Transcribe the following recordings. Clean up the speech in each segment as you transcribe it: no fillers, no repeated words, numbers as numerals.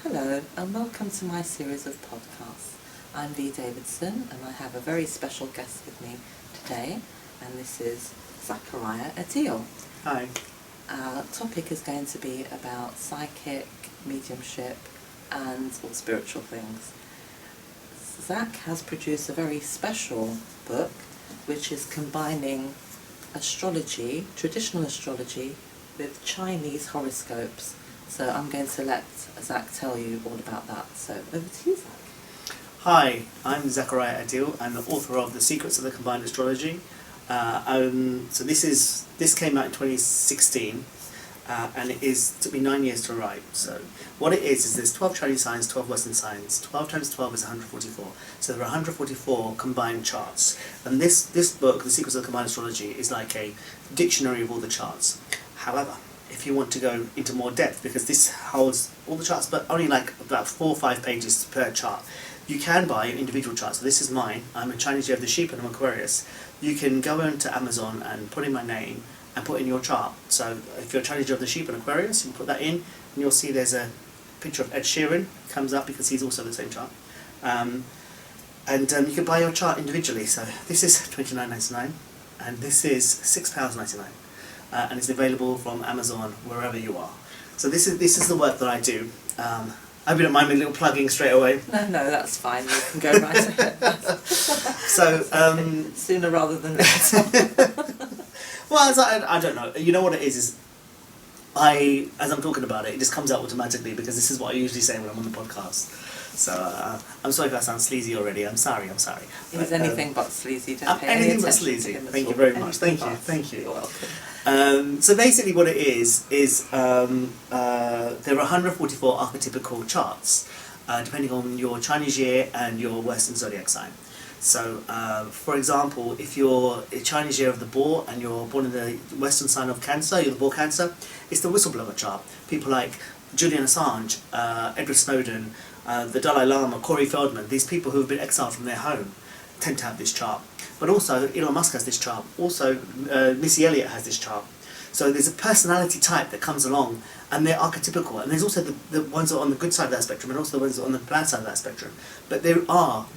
Hello and welcome to my series of podcasts. I'm Lee Davidson and I have a very special guest with me today, and this is Zakariya Adeel. Hi. Our topic is going to be about psychic, mediumship and all spiritual things. Zach has produced a very special book which is combining astrology, traditional astrology, with Chinese horoscopes. So I'm going to let Zach tell you all about that. So over to you, Zach. Hi, I'm Zakariya Adeel. I'm the author of The Secrets of the Combined Astrology. So this came out in 2016, and it took me 9 years to write. So what it is there's 12 Chinese signs, 12 Western signs. 12 times 12 is 144. So there are 144 combined charts. And this book, The Secrets of the Combined Astrology, is like a dictionary of all the charts. However, if you want to go into more depth, because this holds all the charts, but only like about 4 or 5 pages per chart, you can buy an individual chart. So this is mine. I'm a Chinese year of the sheep and I'm Aquarius. You can go into Amazon and put in my name and put in your chart. So if you're a Chinese year of the sheep and Aquarius, you can put that in and you'll see there's a picture of Ed Sheeran comes up because he's also the same chart. And you can buy your chart individually. So this is $29.99 and this is £6.99. And it's available from Amazon wherever you are. So this is the work that I do. I hope you don't mind me a little plugging straight away. No, that's fine. You can go right ahead. So sooner rather than later. Well, I don't know. You know what it is as I'm talking about it, it just comes out automatically because this is what I usually say when I'm on the podcast. So I'm sorry if I sound sleazy already. I'm sorry. He's anything but sleazy. Don't pay any anything but attention sleazy. to him at Thank you all. very much. Anything Thank you. You're welcome. So basically what it is there are 144 archetypical charts depending on your Chinese year and your Western zodiac sign. So for example, if you're a Chinese year of the boar and you're born in the Western sign of Cancer, you're the boar Cancer, it's the whistleblower chart. People like Julian Assange, Edward Snowden, the Dalai Lama, Corey Feldman, these people who have been exiled from their home tend to have this chart. But also Elon Musk has this chart. Also Missy Elliott has this chart. So there's a personality type that comes along and they're archetypical. And there's also the ones that are on the good side of that spectrum and also the ones that are on the bad side of that spectrum. But there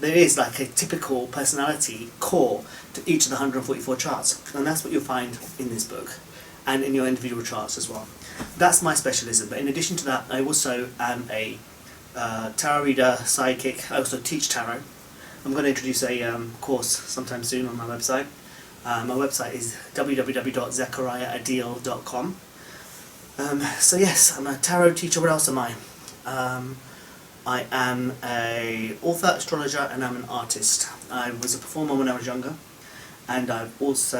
is like a typical personality core to each of the 144 charts. And that's what you'll find in this book and in your individual charts as well. That's my specialism. But in addition to that, I also am a tarot reader, psychic. I also teach tarot. I'm going to introduce a course sometime soon on my website. My website is www.zakariyaadeel.com. So yes, I'm a tarot teacher. What else am I? I am an author, astrologer, and I'm an artist. I was a performer when I was younger, and I dance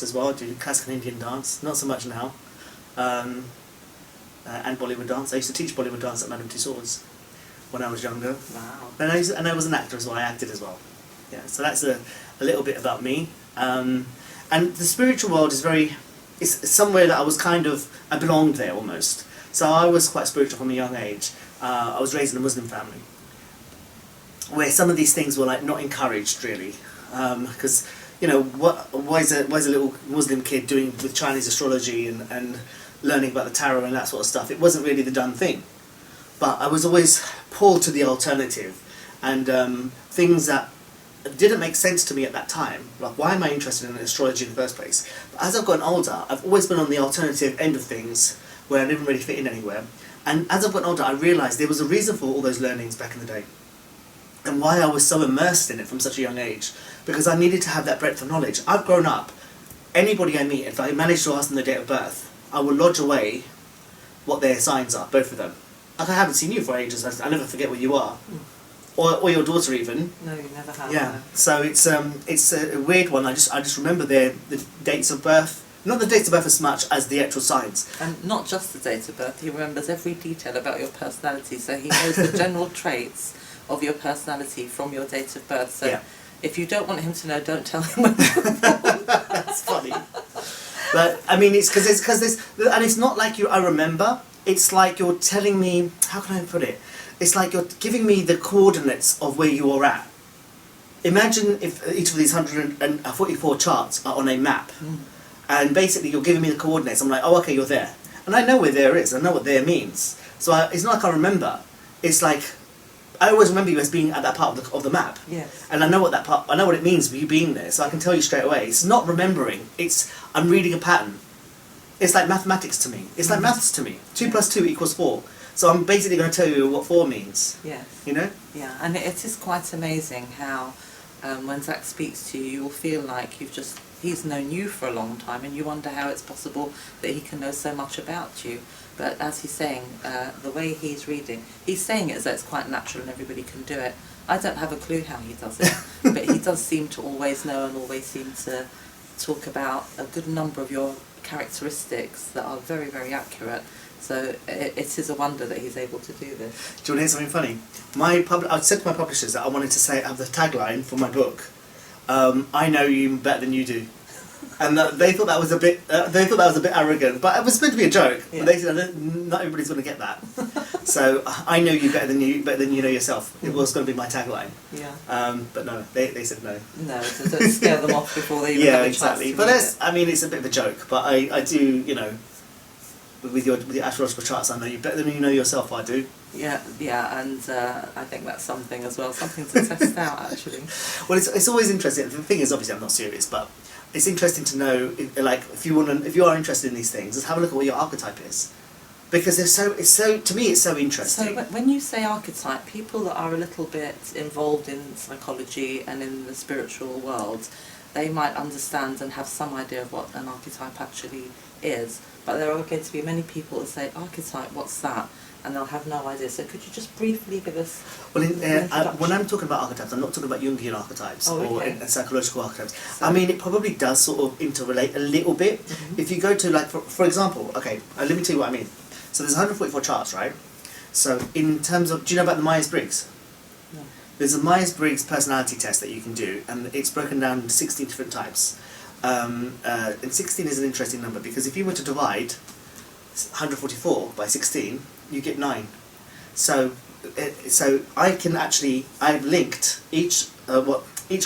as well. I do classical Indian dance, not so much now, and Bollywood dance. I used to teach Bollywood dance at Madame Tussauds when I was younger. Wow. And I was an actor as well. I acted as well. Yeah. So that's a little bit about me. And the spiritual world it's somewhere that I belonged there almost. So I was quite spiritual from a young age. I was raised in a Muslim family, where some of these things were like not encouraged really, because why is a little Muslim kid doing with Chinese astrology and learning about the tarot and that sort of stuff? It wasn't really the done thing. But I was always pulled to the alternative, and things that didn't make sense to me at that time. Like, why am I interested in astrology in the first place? But as I've gotten older, I've always been on the alternative end of things, where I didn't really fit in anywhere. And as I've gotten older, I realised there was a reason for all those learnings back in the day, and why I was so immersed in it from such a young age, because I needed to have that breadth of knowledge. I've grown up. Anybody I meet, if I manage to ask them their date of birth, I will lodge away what their signs are, both of them. Like, I haven't seen you for ages. I never forget what you are, or your daughter even. No, you never have. Yeah. So it's a weird one. I just remember the dates of birth, not the dates of birth as much as the actual signs. And not just the date of birth. He remembers every detail about your personality. So he knows the general traits of your personality from your date of birth. So if you don't want him to know, don't tell him when you're born. That's funny. But I mean, it's because there's, and it's not like I remember. It's like you're telling me, how can I put it? It's like you're giving me the coordinates of where you are at. Imagine if each of these 144 charts are on a map, and basically you're giving me the coordinates. I'm like, oh, okay, you're there. And I know where there is, I know what there means. So it's not like I remember. It's like I always remember you as being at that part of the map. Yes. And I know what it means for you being there, so I can tell you straight away. It's not remembering. I'm reading a pattern. It's like mathematics to me. It's like maths to me. 2 + 2 = 4. So I'm basically going to tell you what 4 means. Yes. You know? Yeah, and it is quite amazing how when Zach speaks to you, you'll feel like he's known you for a long time, and you wonder how it's possible that he can know so much about you. But as he's saying, the way he's reading, he's saying it as though it's quite natural and everybody can do it. I don't have a clue how he does it, but he does seem to always know and always seem to talk about a good number of your characteristics that are very, very accurate. So it is a wonder that he's able to do this. Do you want to hear something funny? I said to my publishers that I wanted to have the tagline for my book. I know you better than you do. And they thought that was a bit. They thought that was a bit arrogant, but it was meant to be a joke. Yeah. But they said not everybody's going to get that. So I know you better than you know yourself. It was going to be my tagline. Yeah. But no, they said no. No, to don't scare them off before they even have a exactly. chance to But read it. I mean, it's a bit of a joke. But I do, with your astrological charts, I know you better than you know yourself. I do. Yeah, and I think that's something as well, something to test out actually. Well, it's always interesting. The thing is, obviously, I'm not serious, but it's interesting to know, if you are interested in these things, just have a look at what your archetype is, because to me, it's so interesting. So when you say archetype, people that are a little bit involved in psychology and in the spiritual world, they might understand and have some idea of what an archetype actually is. But there are going to be many people that say, archetype, what's that? And they'll have no idea. So could you just briefly give us... Well, when I'm talking about archetypes, I'm not talking about Jungian archetypes or psychological archetypes. So, I mean, it probably does sort of interrelate a little bit. Mm-hmm. If you go to, for example, okay, let me tell you what I mean. So there's 144 charts, right? So in terms of... Do you know about the Myers-Briggs? No. There's a Myers-Briggs personality test that you can do, and it's broken down into 16 different types. And 16 is an interesting number, because if you were to divide 144 by 16, you get 9. So I've linked each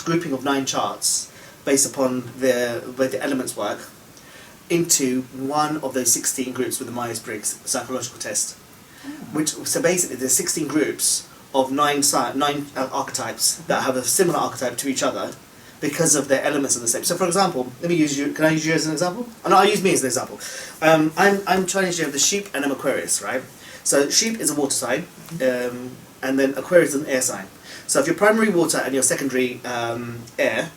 grouping of 9 charts based upon where the elements work into one of those 16 groups with the Myers-Briggs psychological test. Oh. So basically there's 16 groups of 9 archetypes that have a similar archetype to each other, because of their elements are the same. So, for example, let me use you. Can I use you as an example? Oh, no, I'll use me as an example. I'm trying to have the sheep, and I'm Aquarius, right? So, sheep is a water sign, and then Aquarius is an air sign. So, if you're primary water and you're secondary air,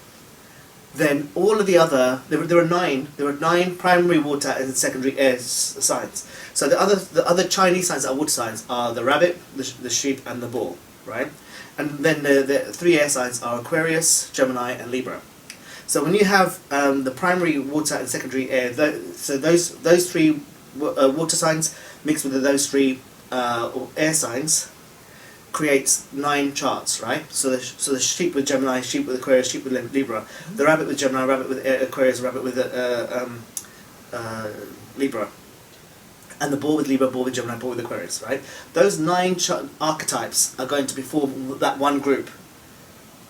then all of the other there are 9 primary water and secondary air signs. So, the other Chinese signs that are water signs are the rabbit, the sheep, and the bull, right? And then the 3 air signs are Aquarius, Gemini, and Libra. So when you have the primary water and secondary air, so those 3 water signs mixed with those 3 air signs creates 9 charts, right? So the sheep with Gemini, sheep with Aquarius, sheep with Libra, the rabbit with Gemini, rabbit with Aquarius, rabbit with Libra. And the bull with Libra, bull with Gemini, bull with Aquarius, right? Those 9 archetypes are going to form that one group.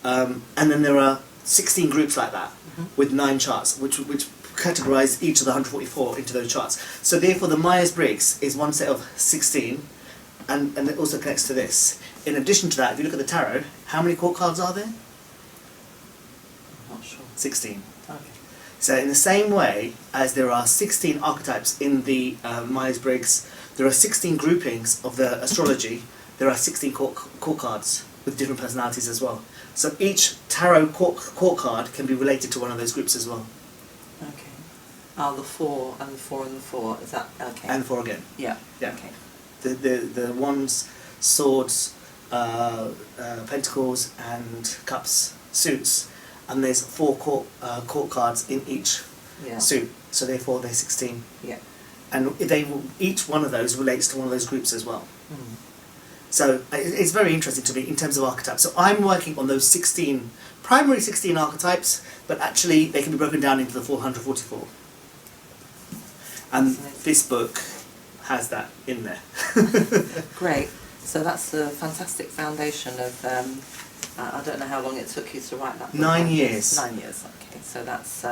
And then there are 16 groups like that, with 9 charts, which categorize each of the 144 into those charts. So therefore the Myers-Briggs is one set of 16, and it also connects to this. In addition to that, if you look at the tarot, how many court cards are there? I'm not sure. 16. Okay. So in the same way as there are 16 archetypes in the Myers-Briggs, there are 16 groupings of the astrology, there are 16 court cards with different personalities as well. So each tarot court card can be related to one of those groups as well. Okay. Oh, the 4 and the 4 and the 4, is that okay? And 4 again. Yeah. Yeah. Okay. The wands, swords, pentacles, and cups, suits. And there's 4 court cards in each suit, so therefore they're 16. Yeah. And each one of those relates to one of those groups as well. Mm. So it's very interesting to me in terms of archetypes. So I'm working on those primary 16 archetypes, but actually they can be broken down into the 444. And this book has that in there. Great. So that's a fantastic foundation of... I don't know how long it took you to write that book. 9 years. 9 years, okay. So that's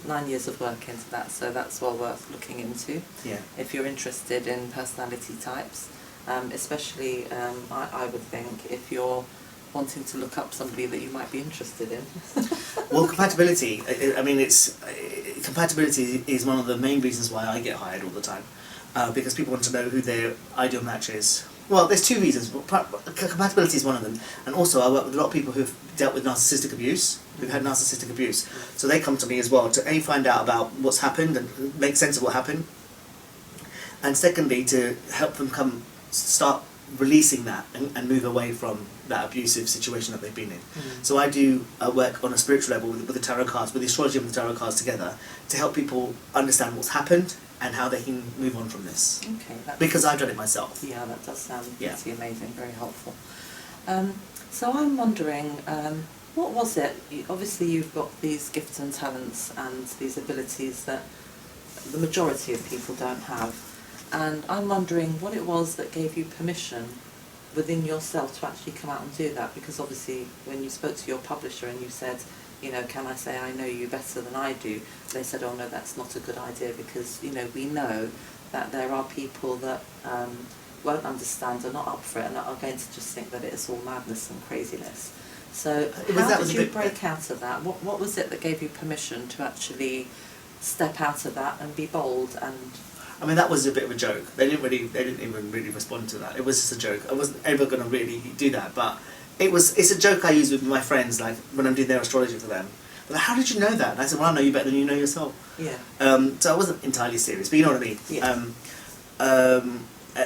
9 years of work into that, so that's well worth looking into. Yeah. If you're interested in personality types. especially I would think if you're wanting to look up somebody that you might be interested in. Well, compatibility, compatibility is one of the main reasons why I get hired all the time, because people want to know who their ideal match is. Well, there's two reasons. Compatibility is one of them, and also I work with a lot of people who've dealt with narcissistic abuse, who've had narcissistic abuse. So they come to me as well to find out about what's happened and make sense of what happened, and secondly to help them start releasing that and move away from that abusive situation that they've been in. So I do work on a spiritual level with the tarot cards, with the astrology and the tarot cards together, to help people understand what's happened and how they can move on from this. Okay. Because I've done it myself. Yeah, that does sound Yeah. pretty amazing, very helpful. So I'm wondering, what was it? Obviously you've got these gifts and talents and these abilities that the majority of people don't have. And I'm wondering what it was that gave you permission within yourself to actually come out and do that, because obviously when you spoke to your publisher and you said, you know, can I say I know you better than I do, they said, oh no, that's not a good idea, because, you know, we know that there are people that won't understand, are not up for it, and are going to just think that it's all madness and craziness. So how did you break out of that? What was it that gave you permission to actually step out of that and be bold? And I mean, that was a bit of a joke. They didn't even really respond to that. It was just a joke. I wasn't ever going to really do that, but it's a joke I use with my friends, like when I'm doing their astrology for them. But like, how did you know that? And I said, well, I know you better than you know yourself. Yeah. So I wasn't entirely serious, but you know what I mean. Yeah.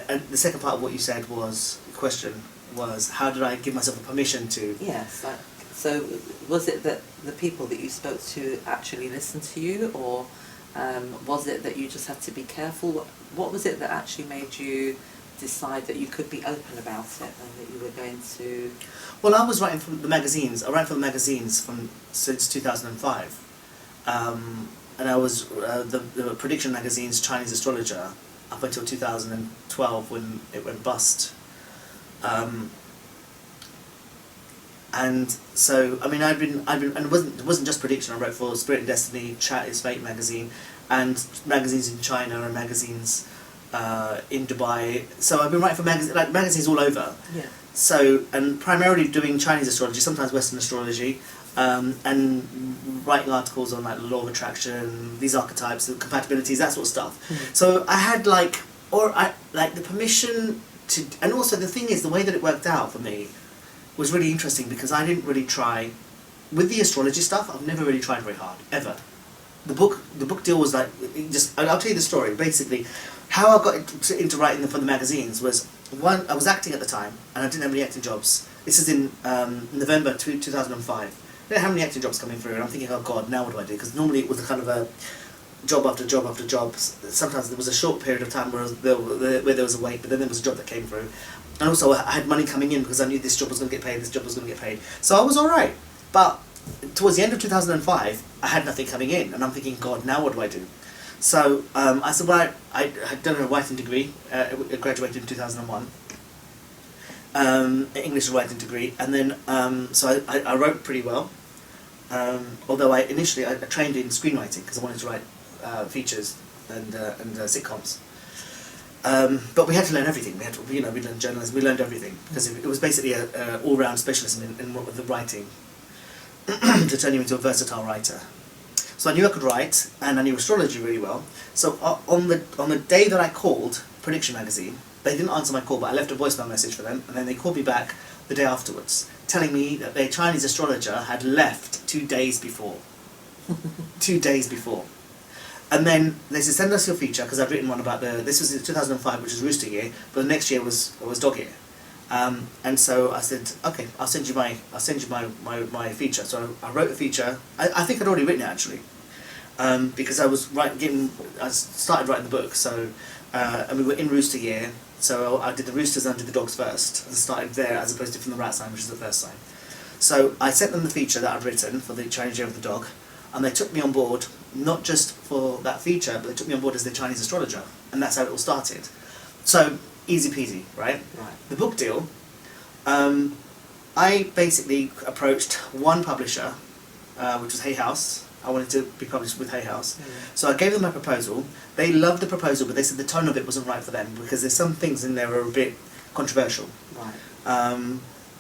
And the second part of what you said was, the question was, how did I give myself a permission to? Yes. So was it that the people that you spoke to actually listened to you, or was it that you just had to be careful? What was it that actually made you decide that you could be open about it and that you were going to... Well, I was writing for the magazines. I write for the magazines since 2005. And I was the prediction magazine's Chinese Astrologer up until 2012 when it went bust. And so, I mean, and it wasn't just prediction. I wrote for Spirit and Destiny, Chat is Fate magazine, and magazines in China and magazines in Dubai. So I've been writing for magazines all over. Yeah. So, and primarily doing Chinese astrology, sometimes Western astrology, and writing articles on like the law of attraction, these archetypes, the compatibilities, that sort of stuff. Mm. So I had the permission to, and also the thing is, the way that it worked out for me was really interesting, because I didn't really try with the astrology stuff. I've never really tried very hard ever. The book deal was like, I'll tell you the story. Basically, how I got into writing them for the magazines was, one, I was acting at the time and I didn't have any acting jobs. This is in November 2005. I didn't have any acting jobs coming through, and I'm thinking, oh God, now what do I do? Because normally it was a kind of a job after job after job. Sometimes there was a short period of time where there was a wait, but then there was a job that came through. And also I had money coming in because I knew this job was going to get paid, this job was going to get paid. So I was alright. But towards the end of 2005, I had nothing coming in, and I'm thinking, God, now what do I do? So I said, well, I had done a writing degree, I graduated in 2001, English writing degree, and then so I wrote pretty well, although I trained in screenwriting because I wanted to write features and sitcoms. But we had to learn everything. We learned journalism, we learned everything, because it was basically an all-round specialism in the writing to turn you into a versatile writer. So I knew I could write, and I knew astrology really well. So on the day that I called Prediction Magazine, they didn't answer my call, but I left a voicemail message for them, and then they called me back the day afterwards, telling me that their Chinese astrologer had left 2 days before. 2 days before. And then they said, send us your feature, because I've written one about this was in 2005, which was Rooster Year, but the next year was Dog Year. And so I said, okay, I'll send you my feature. So I wrote a feature. I think I'd already written it actually, because I started writing the book. So and we were in Rooster Year. So I did the roosters and I did the dogs first, and started there as opposed to from the rat sign, which is the first sign. So I sent them the feature that I'd written for the Chinese Year of the Dog, and they took me on board, not just for that feature, but they took me on board as their Chinese astrologer, and that's how it all started. So easy peasy, right? Right. The book deal, I basically approached one publisher, which was Hay House, I wanted to be published with Hay House. So I gave them my proposal. They loved the proposal, but they said the tone of it wasn't right for them because there's some things in there that are a bit controversial. Right.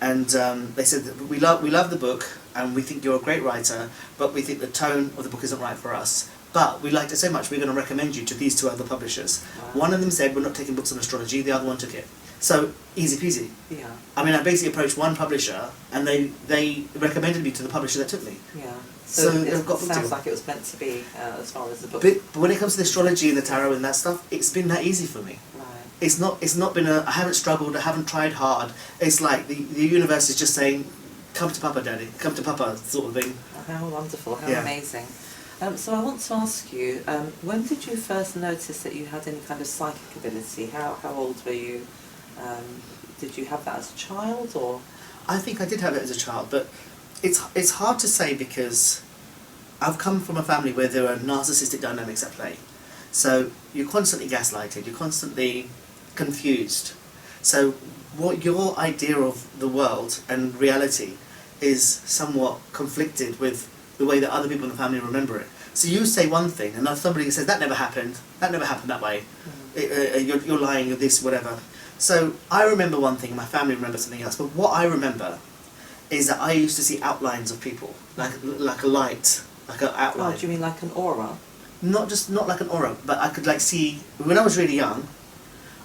They said that we love the book and we think you're a great writer, but we think the tone of the book isn't right for us. But we liked it so much we're going to recommend you to these 2 other publishers. Wow. One of them said we're not taking books on astrology, the other one took it. So easy peasy. Yeah. I mean, I basically approached one publisher and they recommended me to the publisher that took me. Yeah. So it I've got sounds like it was meant to be as far as the book. But when it comes to the astrology and the tarot and that stuff, it's been that easy for me. Right. It's not been I haven't struggled, I haven't tried hard. It's like the universe is just saying, come to Papa, Daddy, come to Papa, sort of thing. Oh, how wonderful, how Yeah. amazing. So I want to ask you, when did you first notice that you had any kind of psychic ability? How old were you? Did you have that as a child, or? I think I did have it as a child, but it's hard to say because I've come from a family where there are narcissistic dynamics at play. So you're constantly gaslighted, you're constantly confused. So what your idea of the world and reality is somewhat conflicted with the way that other people in the family remember it. So you say one thing, and then somebody says, that never happened that way, you're lying, you're this, whatever. So I remember one thing, my family remembers something else, but what I remember is that I used to see outlines of people, like a light, like an outline. Oh, do you mean like an aura? Not like an aura, but I could like see, when I was really young,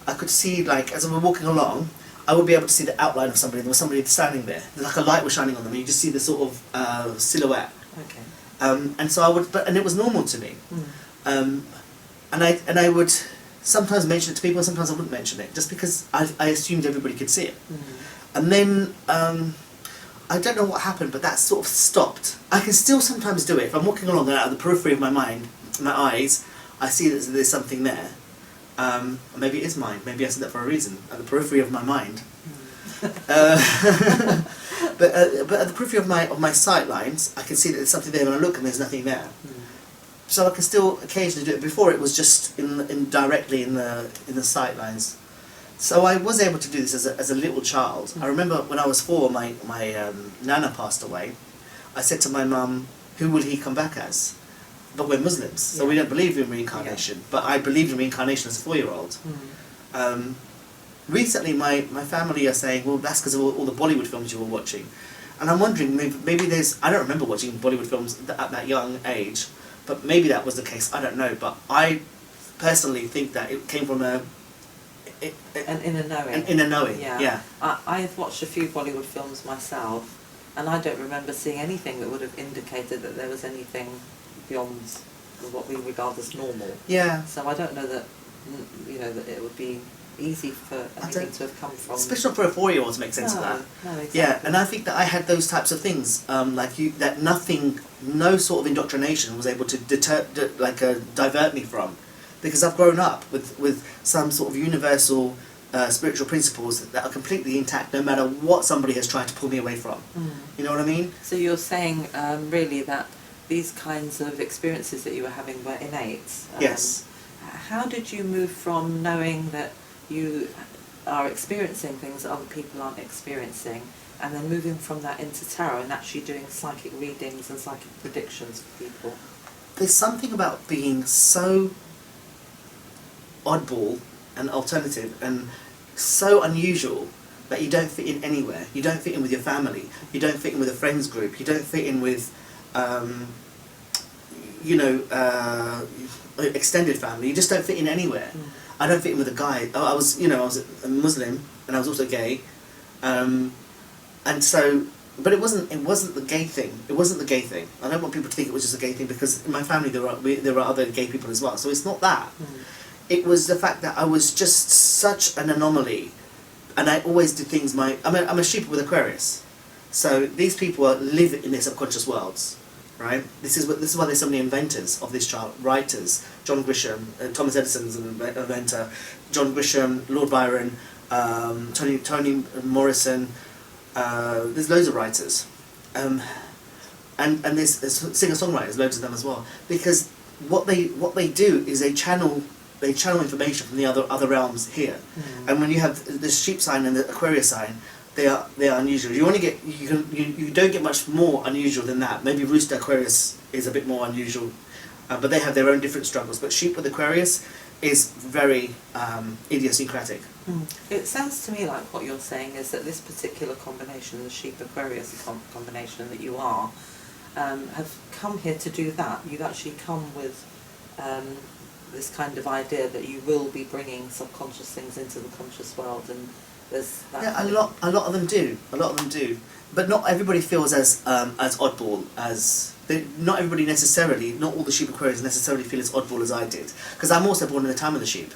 I could see, like, as I was walking along, I would be able to see the outline of somebody. There was somebody standing there. Like a light was shining on them, and you just see the sort of silhouette. Okay. And so I would, and it was normal to me. And I would sometimes mention it to people, and sometimes I wouldn't mention it, just because I assumed everybody could see it. And then I don't know what happened, but that sort of stopped. I can still sometimes do it if I'm walking along and out of the periphery of my mind, my eyes, I see that there's something there. Maybe it is mine. Maybe I said that for a reason. At the periphery of my mind. But at the periphery of my sight lines, I can see that there's something there when I look and there's nothing there. So I can still occasionally do it. Before it was just directly in the sight lines. So I was able to do this as a little child. I remember when I was 4, my nana passed away. I said to my mum, "Who will he come back as?" But we're Muslims, so we don't believe in reincarnation. Yeah. But I believed in reincarnation as a 4-year-old. Recently, my family are saying, well, that's because of all the Bollywood films you were watching. And I'm wondering, maybe there's... I don't remember watching Bollywood films at that young age, but maybe that was the case, I don't know. But I personally think that it came from an inner knowing. An inner knowing, yeah. I've watched a few Bollywood films myself, and I don't remember seeing anything that would have indicated that there was anything beyond what we regard as normal. Yeah. So I don't know that, that it would be easy for anything to have come from... Especially not for a 4-year-old to make sense of that. No, exactly. Yeah, and I think that I had those types of things, that no sort of indoctrination was able to divert me from. Because I've grown up with some sort of universal spiritual principles that are completely intact no matter what somebody has tried to pull me away from. You know what I mean? So you're saying really that these kinds of experiences that you were having were innate. Yes. How did you move from knowing that you are experiencing things that other people aren't experiencing, and then moving from that into tarot and actually doing psychic readings and psychic predictions for people? There's something about being so oddball and alternative and so unusual that you don't fit in anywhere. You don't fit in with your family. You don't fit in with a friends group. You don't fit in with extended family. You just don't fit in anywhere. I don't fit in with a guy. I was a Muslim and I was also gay, and so. But it wasn't the gay thing. It wasn't the gay thing. I don't want people to think it was just a gay thing because in my family there are other gay people as well. So it's not that. It was the fact that I was just such an anomaly, and I always did things. I'm a sheep with Aquarius, so these people live in their subconscious worlds, right? This is why there's so many inventors of this chart, writers. John Grisham, Thomas Edison's an inventor. John Grisham, Lord Byron, Toni Morrison. There's loads of writers, and there's singer-songwriters, loads of them as well. Because what they do is they channel information from the other realms here. And when you have the sheep sign and the Aquarius sign, they are unusual. You only get you don't get much more unusual than that. Maybe Rooster Aquarius is a bit more unusual, but they have their own different struggles. But sheep with Aquarius is very idiosyncratic. It sounds to me like what you're saying is that this particular combination, the sheep Aquarius combination that you are, have come here to do that. You've actually come with this kind of idea that you will be bringing subconscious things into the conscious world, and there's that. Yeah, a lot of them do. A lot of them do. But not everybody feels as oddball as. Not everybody necessarily. Not all the sheep Aquarians necessarily feel as oddball as I did, because I'm also born in the time of the sheep.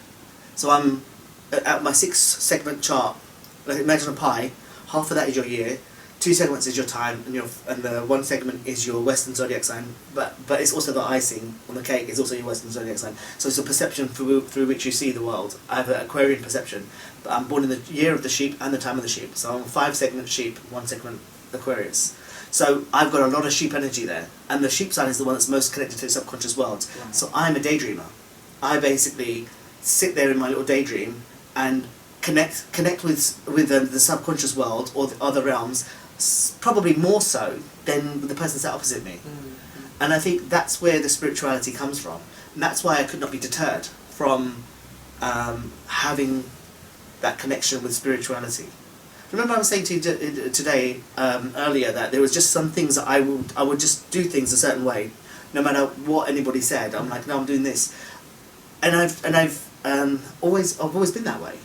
So I'm at my 6-segment chart. Like imagine a pie. Half of that is your year. 2 segments is your time, and the 1 segment is your Western zodiac sign. But it's also the icing on the cake is also your Western zodiac sign. So it's a perception through which you see the world. I have an Aquarian perception, but I'm born in the year of the sheep and the time of the sheep. So I'm a 5-segment sheep, 1 segment Aquarius. So I've got a lot of sheep energy there, and the sheep sign is the one that's most connected to the subconscious world. Right. So I'm a daydreamer. I basically sit there in my little daydream and connect with the subconscious world or the other realms. Probably more so than the person sat opposite me. And I think that's where the spirituality comes from. And that's why I could not be deterred from having that connection with spirituality. Remember I was saying to you today, earlier, that there was just some things that I would just do things a certain way, no matter what anybody said. I'm like, no, I'm doing this. And I've always been that way.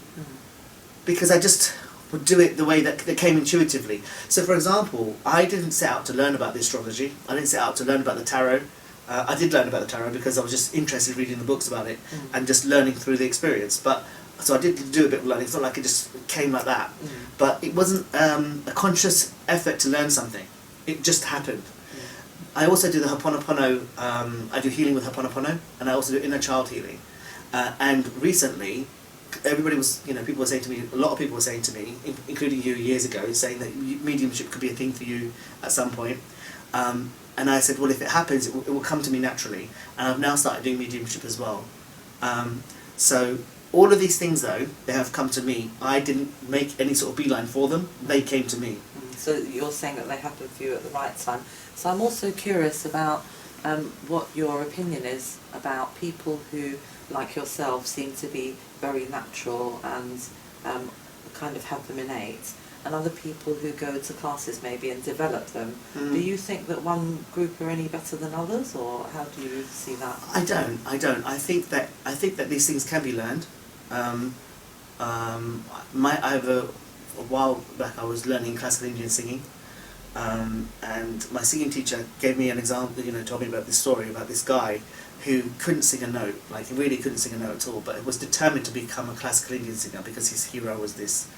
Because I just would do it the way that came intuitively. So for example, I didn't set out to learn about the astrology. I didn't set out to learn about the tarot. I did learn about the tarot because I was just interested in reading the books about it and just learning through the experience. But so I did do a bit of learning. It's not like it just came like that. But it wasn't a conscious effort to learn something. It just happened. I also do the Hoponopono. I do healing with Hoponopono, and I also do inner child healing. And recently, everybody was, people were saying to me, a lot of people were saying to me, including you years ago, saying that mediumship could be a thing for you at some point. And I said, well, if it happens, it will come to me naturally. And I've now started doing mediumship as well. So all of these things, though, they have come to me. I didn't make any sort of beeline for them. They came to me. So you're saying that they happened for you at the right time. So I'm also curious about what your opinion is about people who, like yourself, seem to be very natural and kind of have them innate, and other people who go to classes maybe and develop them. Do you think that one group are any better than others, or how do you see that? I don't. I think that these things can be learned. A while back I was learning classical Indian singing, and my singing teacher gave me an example. Told me about this story about this guy who couldn't sing a note, like he really couldn't sing a note at all, but was determined to become a classical Indian singer because his hero was this,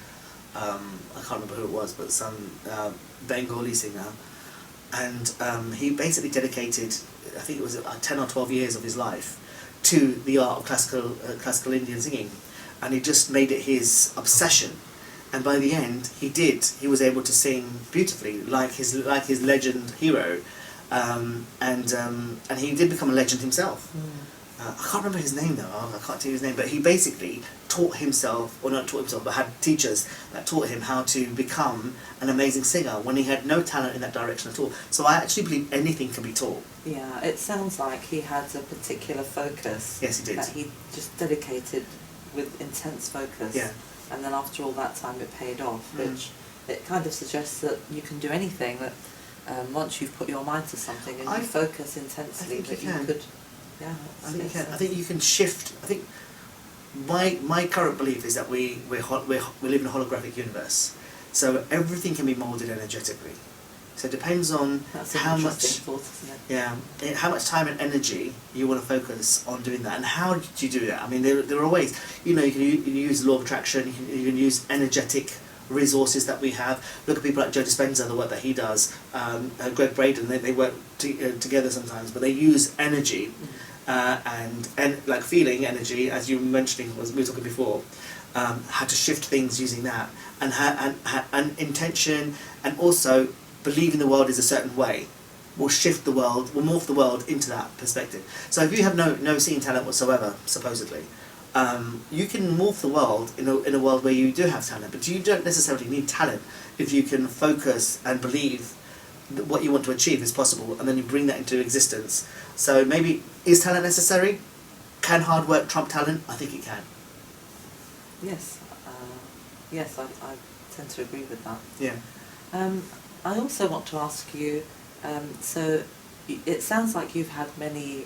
I can't remember who it was, but some Bengali singer, and he basically dedicated, I think it was 10 or 12 years of his life to the art of classical Indian singing, and he just made it his obsession. And by the end, he was able to sing beautifully, like his legend hero. And he did become a legend himself. I can't remember his name though. I can't tell you his name. But he basically taught himself, or not taught himself, but had teachers that taught him how to become an amazing singer when he had no talent in that direction at all. So I actually believe anything can be taught. Yeah, it sounds like he had a particular focus. Yes, he did. That he just dedicated with intense focus. Yeah. And then after all that time, it paid off, which it kind of suggests that you can do anything. That once you've put your mind to something and you focus intensely, that you could. Yeah, I think you can. I think you can shift. I think my current belief is that we live in a holographic universe, so everything can be molded energetically. So it depends on how much. Thought, isn't it? Yeah, how much time and energy you want to focus on doing that, and how do you do that? I mean, there are ways. You can use law of attraction. You can use energetic resources that we have. Look at people like Joe Dispenza, the work that he does. Greg Braden, they work together sometimes, but they use energy and like feeling energy, as you were mentioning, as we were talking before. How to shift things using that, and intention, and also believing the world is a certain way will shift the world, will morph the world into that perspective. So if you have no seeing talent whatsoever, supposedly, you can morph the world in a world where you do have talent, but you don't necessarily need talent if you can focus and believe that what you want to achieve is possible, and then you bring that into existence. So maybe, is talent necessary? Can hard work trump talent? I think it can. Yes, yes, I tend to agree with that. Yeah. I also want to ask you, so it sounds like you've had many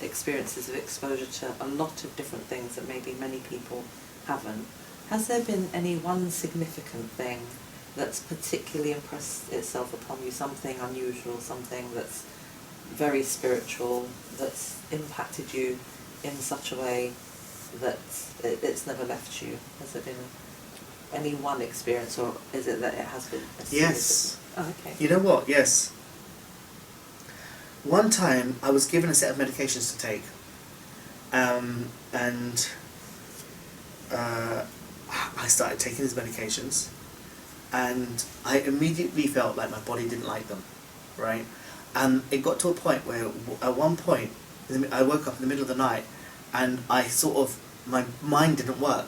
experiences of exposure to a lot of different things that maybe many people haven't. Has there been any one significant thing that's particularly impressed itself upon you, something unusual, something that's very spiritual, that's impacted you in such a way that it's never left you? Has there been any one experience, or is it that it has been a series? Yes. Oh, okay. You know what? Yes. One time I was given a set of medications to take, and I started taking these medications, and I immediately felt like my body didn't like them, right? And it got to a point where, at one point, I woke up in the middle of the night, and my mind didn't work.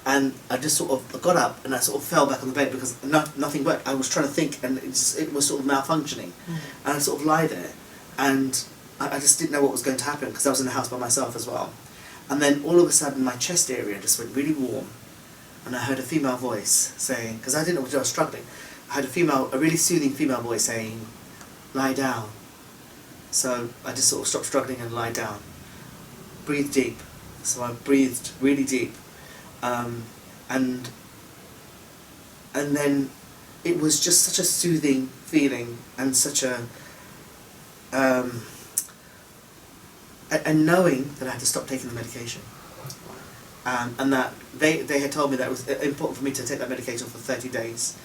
And I just sort of got up and I sort of fell back on the bed because nothing worked. I was trying to think and it was sort of malfunctioning. And I sort of lie there and I just didn't know what was going to happen because I was in the house by myself as well. And then all of a sudden my chest area just went really warm and I heard a female voice saying, because I didn't know what I was struggling, I heard a really soothing female voice saying, "Lie down." So I just sort of stopped struggling and lie down. Breathe deep. So I breathed really deep. And then it was just such a soothing feeling and such a knowing that I had to stop taking the medication. And that they had told me that it was important for me to take that medication for 30 days.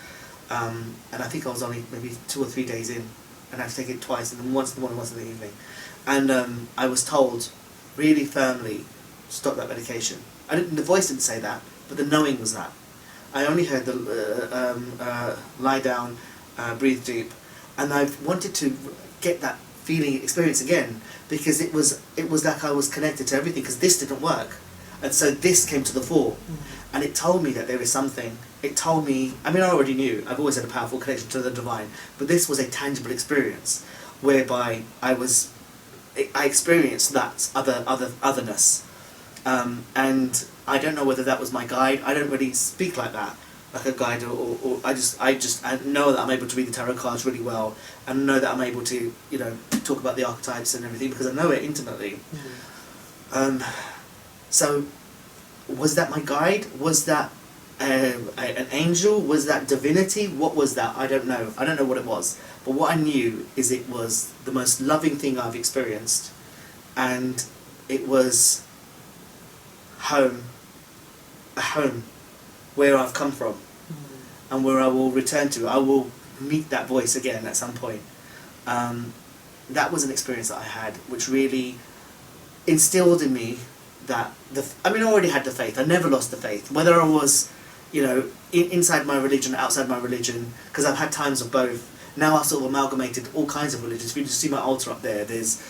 And I think I was only maybe 2 or 3 days in, and I had to take it twice, and then once in the morning, once in the evening. And I was told really firmly, stop that medication. The voice didn't say that, but the knowing was that. I only heard the lie down, breathe deep, and I wanted to get that feeling, experience again, because it was like I was connected to everything, because this didn't work. And so this came to the fore, and it told me that there is something. It told me, I mean, I already knew, I've always had a powerful connection to the divine, but this was a tangible experience, whereby I experienced that otherness. And I don't know whether that was my guide. I don't really speak like that, like a guide, or I know that I'm able to read the tarot cards really well, and know that I'm able to, talk about the archetypes and everything, because I know it intimately. So, was that my guide? Was that an angel? Was that divinity? What was that? I don't know. I don't know what it was. But what I knew is it was the most loving thing I've experienced, and it was home, a home where I've come from, and where I will return to. I will meet that voice again at some point. That was an experience that I had, which really instilled in me that I already had the faith. I never lost the faith, whether I was, inside my religion, outside my religion, because I've had times of both. Now I've sort of amalgamated all kinds of religions. If you just see my altar up there, there's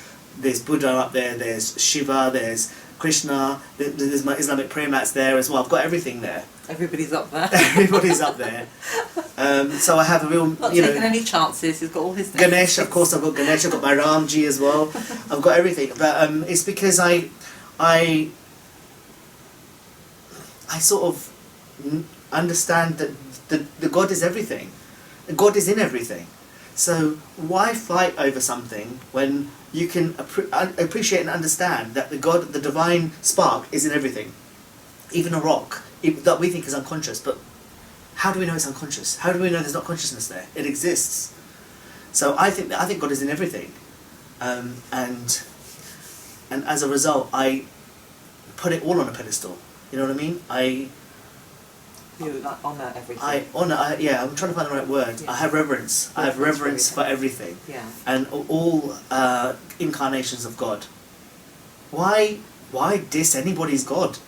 Buddha up there, there's Shiva, there's Krishna, there's my Islamic prayer mats there as well. I've got everything there. Everybody's up there. Everybody's up there. So I have a real, Not taking any chances. He's got all his names. Ganesh, of course. I've got Ganesh. I've got my Ramji as well. I've got everything. But it's because I sort of understand that the God is everything. God is in everything. So why fight over something when you can appreciate and understand that the divine spark is in everything, even a rock that we think is unconscious. But how do we know it's unconscious? How do we know there's not consciousness there? It exists. So I think God is in everything, and as a result, I put it all on a pedestal. You know what I mean? You honour everything. I'm trying to find the right word. Yeah. I have reverence. I have reverence for everything. Yeah. And all incarnations of God. Why diss anybody's God?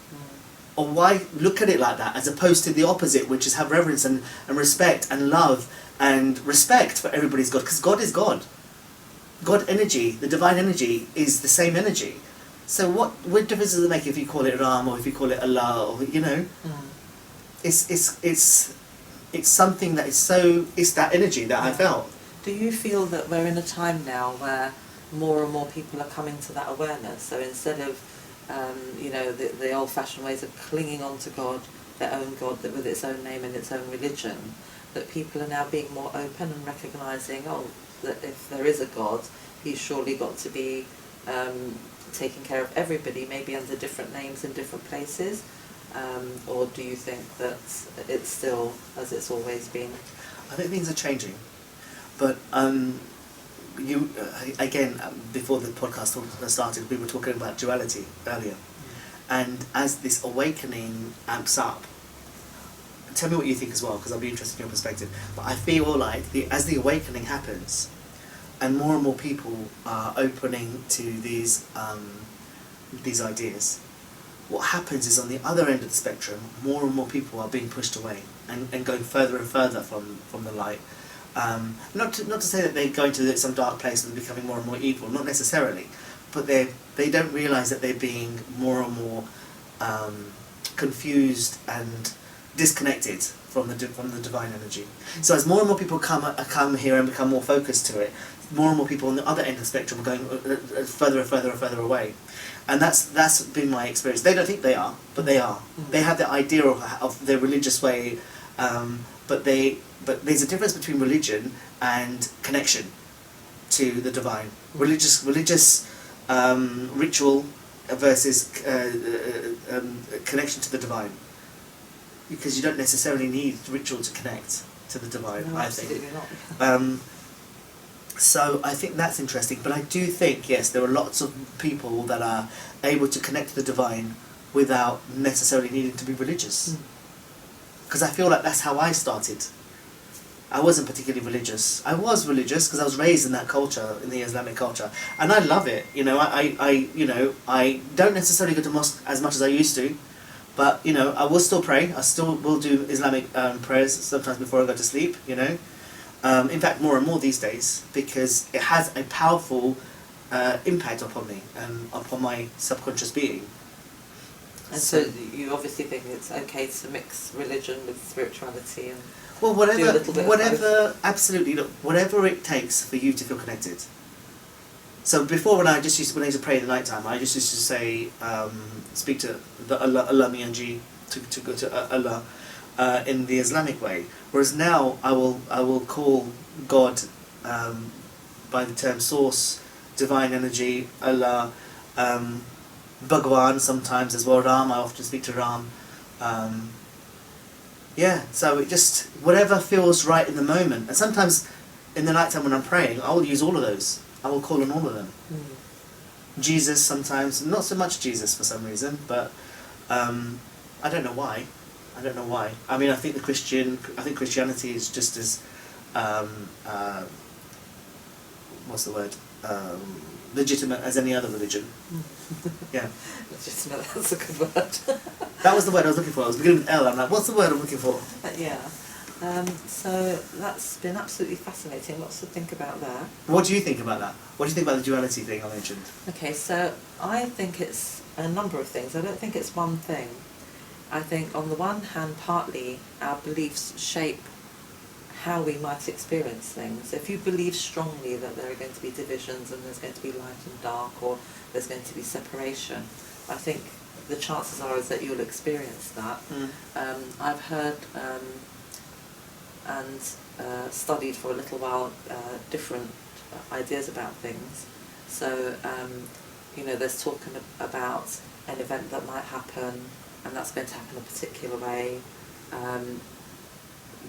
Or why look at it like that, as opposed to the opposite, which is have reverence and respect and love and respect for everybody's God, because God is God. God energy, the divine energy, is the same energy. So what difference does it make if you call it Ram or if you call it Allah, or you know? It's something that is so, it's that energy that I felt. Do you feel that we're in a time now where more and more people are coming to that awareness? So instead of the old-fashioned ways of clinging on to God, their own God that with its own name and its own religion, that people are now being more open and recognising, that if there is a God, he's surely got to be taking care of everybody, maybe under different names in different places? Or do you think that it's still as it's always been? I think things are changing, but you again, before the podcast started, we were talking about duality earlier, and as this awakening amps up, tell me what you think as well, because I'll be interested in your perspective. But I feel like as the awakening happens, and more people are opening to these ideas, what happens is on the other end of the spectrum, more and more people are being pushed away and going further and further from the light. Not to say that they're going to some dark place and becoming more and more evil, not necessarily, but they don't realise that they're being more and more confused and disconnected from the divine energy. So as more and more people come here and become more focused to it, more and more people on the other end of the spectrum are going further and further and further away. And that's been my experience. They don't think they are, but they are. They have the idea of their religious way, but there's a difference between religion and connection to the divine. Religious ritual versus connection to the divine. Because you don't necessarily need ritual to connect to the divine, no, I think. Absolutely not. So I think that's interesting, but I do think, yes, there are lots of people that are able to connect to the divine without necessarily needing to be religious. Because I feel like that's how I started. I wasn't particularly religious. I was religious because I was raised in that culture, in the Islamic culture, and I love it. You know, I don't necessarily go to mosque as much as I used to, but you know, I will still pray. I still will do Islamic prayers sometimes before I go to sleep. You know. In fact, more and more these days, because it has a powerful impact upon me and upon my subconscious being. And so you obviously think it's okay to mix religion with spirituality and well, do a little bit of both? Absolutely, look, whatever it takes for you to feel connected. So before, when I used to pray in the night time, I just used to say, speak to the Allah Miyanji, to go to Allah. In the Islamic way, whereas now I will call God by the term source, divine energy, Allah, Bhagwan sometimes as well, Ram. I often speak to Ram. So it just whatever feels right in the moment, and sometimes in the night time when I'm praying, I will use all of those. I will call on all of them. Jesus sometimes, not so much Jesus for some reason, but I don't know why. I mean, I think Christianity is just as what's the word? Legitimate as any other religion. Yeah. Legitimate, that's a good word. That was the word I was looking for. I was beginning with L. I'm like, what's the word I'm looking for? Yeah. So that's been absolutely fascinating. Lots to think about there. What do you think about that? What do you think about the duality thing I mentioned? Okay, so I think it's a number of things. I don't think it's one thing. I think on the one hand, partly our beliefs shape how we might experience things. If you believe strongly that there are going to be divisions and there's going to be light and dark, or there's going to be separation, I think the chances are is that you'll experience that. I've heard and studied for a little while different ideas about things. So, there's talk about an event that might happen, and that's going to happen a particular way.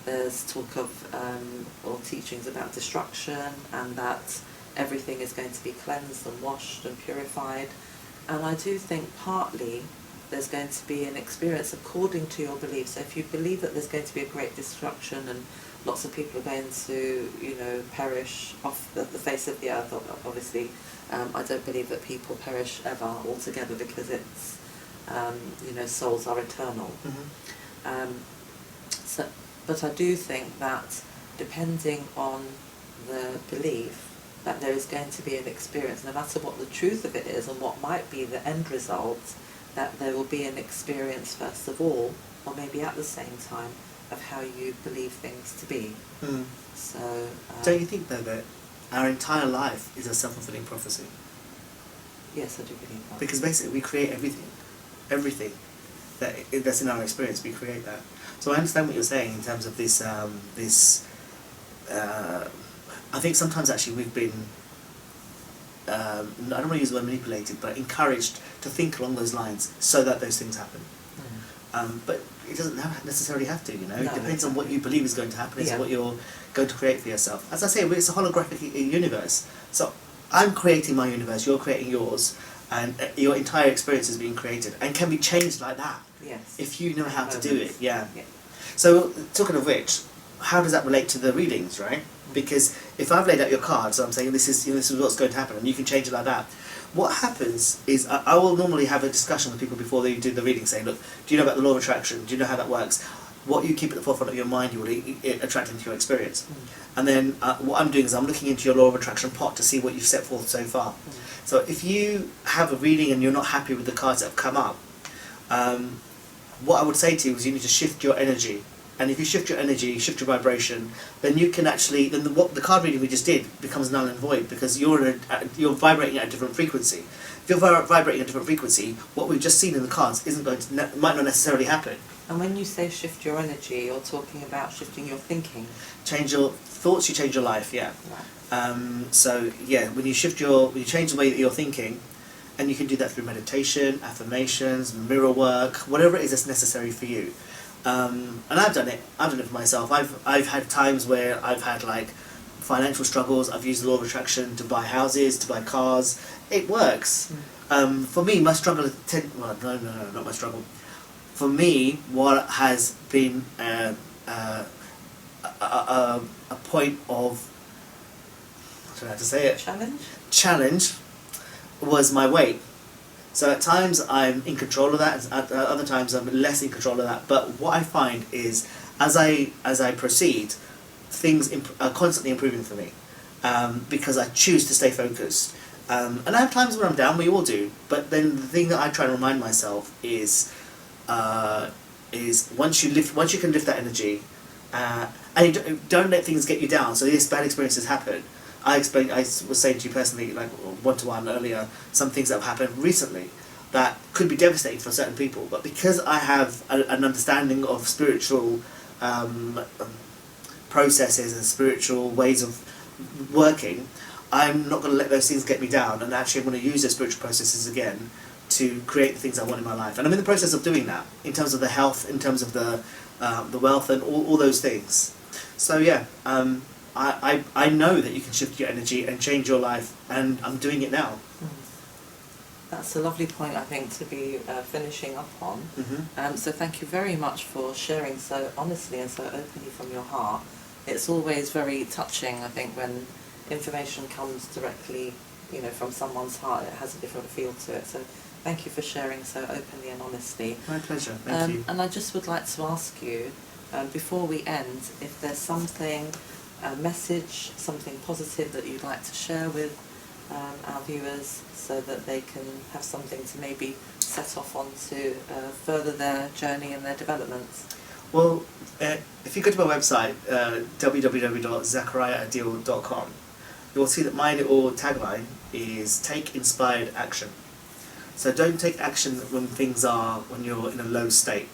There's talk of or teachings about destruction, and that everything is going to be cleansed and washed and purified. And I do think partly there's going to be an experience according to your beliefs. So if you believe that there's going to be a great destruction and lots of people are going to, perish off the face of the earth, obviously, I don't believe that people perish ever altogether, because it's souls are eternal. But I do think that depending on the belief, that there is going to be an experience, no matter what the truth of it is and what might be the end result, that there will be an experience first of all, or maybe at the same time, of how you believe things to be. So, don't you think though that our entire life is a self-fulfilling prophecy? Yes, I do believe that. Because basically we create everything that's in our experience, we create that. So I understand what you're saying in terms of this, I think sometimes actually we've been, I don't want to use the word manipulated, but encouraged to think along those lines so that those things happen. But it doesn't necessarily have to, you know. No, it depends on what you believe is going to happen, it's Yeah. what you're going to create for yourself. As I say, it's a holographic universe. So I'm creating my universe, you're creating yours, and your entire experience is being created and can be changed like that. Yes. If you know how to do it, yeah. Yeah. So, talking of which, how does that relate to the readings, right? Because if I've laid out your cards, I'm saying this is what's going to happen, and you can change it like that. What happens is I will normally have a discussion with people before they do the reading, saying, look, do you know about the law of attraction? Do you know how that works? What you keep at the forefront of your mind, you will attract into your experience. And then what I'm doing is I'm looking into your law of attraction pot to see what you've set forth so far. So if you have a reading and you're not happy with the cards that have come up, what I would say to you is you need to shift your energy. And if you shift your energy, shift your vibration, then you can actually, then the card reading we just did becomes null and void, because you're vibrating at a different frequency. If you're vibrating at a different frequency, what we've just seen in the cards might not necessarily happen. And when you say shift your energy, you're talking about shifting your thinking. Change your thoughts, you change your life, yeah. Right. So yeah, when you change the way that you're thinking, and you can do that through meditation, affirmations, mirror work, whatever it is that's necessary for you. And I've done it for myself. I've had times where I've had like financial struggles. I've used the law of attraction to buy houses, to buy cars. It works. For me, my struggle not my struggle. For me, what has been a point of, I don't know how to say it, challenge was my weight. So at times I'm in control of that, at other times I'm less in control of that. But what I find is, as I proceed, things are constantly improving for me, because I choose to stay focused. And I have times when I'm down, we all do. But then the thing that I try and remind myself is once you can lift that energy, and you don't let things get you down. So yes, bad experiences happen. I was saying to you personally, like one-to-one earlier, some things that have happened recently that could be devastating for certain people, but because I have an understanding of spiritual processes and spiritual ways of working, I'm not going to let those things get me down, and actually I'm going to use those spiritual processes again to create the things I want in my life. And I'm in the process of doing that, in terms of the health, in terms of the wealth, and all those things. So yeah, I know that you can shift your energy and change your life, and I'm doing it now. That's a lovely point, I think, to be finishing up on. So thank you very much for sharing so honestly and so openly from your heart. It's always very touching, I think, when information comes directly, from someone's heart. It has a different feel to it. So thank you for sharing so openly and honestly. My pleasure. Thank you. And I just would like to ask you, before we end, if there's something, a message, something positive that you'd like to share with our viewers, so that they can have something to maybe set off on to further their journey and their developments. Well, if you go to my website, www.zakariyaadeel.com, you'll see that my little tagline is "Take inspired action." So don't take action when you're in a low state.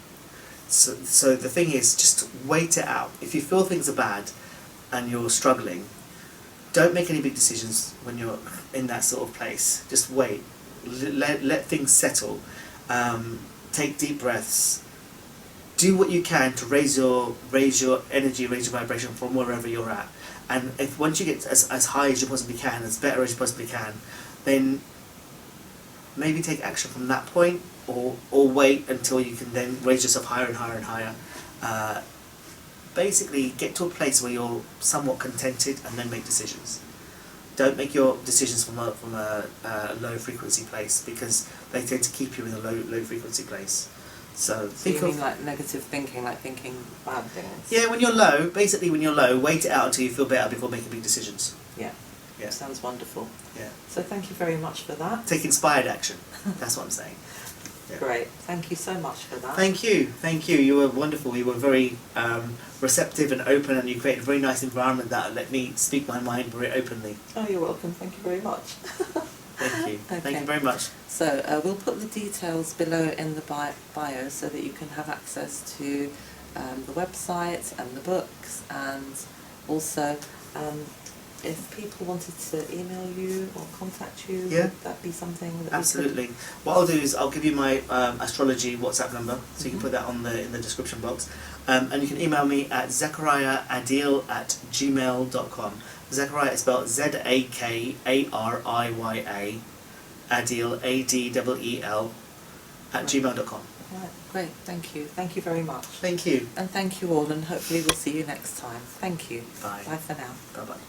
So the thing is, just wait it out. If you feel things are bad and you're struggling, don't make any big decisions when you're in that sort of place. Just wait. Let things settle. Take deep breaths. Do what you can to raise your energy, raise your vibration from wherever you're at. And once you get as high as you possibly can, as better as you possibly can, then maybe take action from that point, or wait until you can then raise yourself higher and higher and higher. Basically, get to a place where you're somewhat contented, and then make decisions. Don't make your decisions from a low frequency place, because they tend to keep you in a low frequency place. So you mean like negative thinking, like thinking bad things? Yeah, when you're low, wait it out until you feel better before making big decisions. Yeah. Yeah. Sounds wonderful. Yeah. So thank you very much for that. Take inspired action. That's what I'm saying. Yeah. Great. Thank you so much for that. Thank you. You were wonderful. You were very receptive and open, and you created a very nice environment that let me speak my mind very openly. Oh, you're welcome. Thank you very much. Thank you. Okay. Thank you very much. So we'll put the details below in the bio so that you can have access to the website and the books, and also if people wanted to email you or contact you, would that be something that absolutely. What I'll do is I'll give you my astrology WhatsApp number, so you can put that in the description box, and you can email me at zakariyaadeel@gmail.com. Zakariya is spelled ZAKARIYA, Adeel ADEEL @gmail.com. Right, great, thank you. Thank you very much. Thank you. And thank you all, and hopefully we'll see you next time. Thank you. Bye. Bye for now. Bye bye.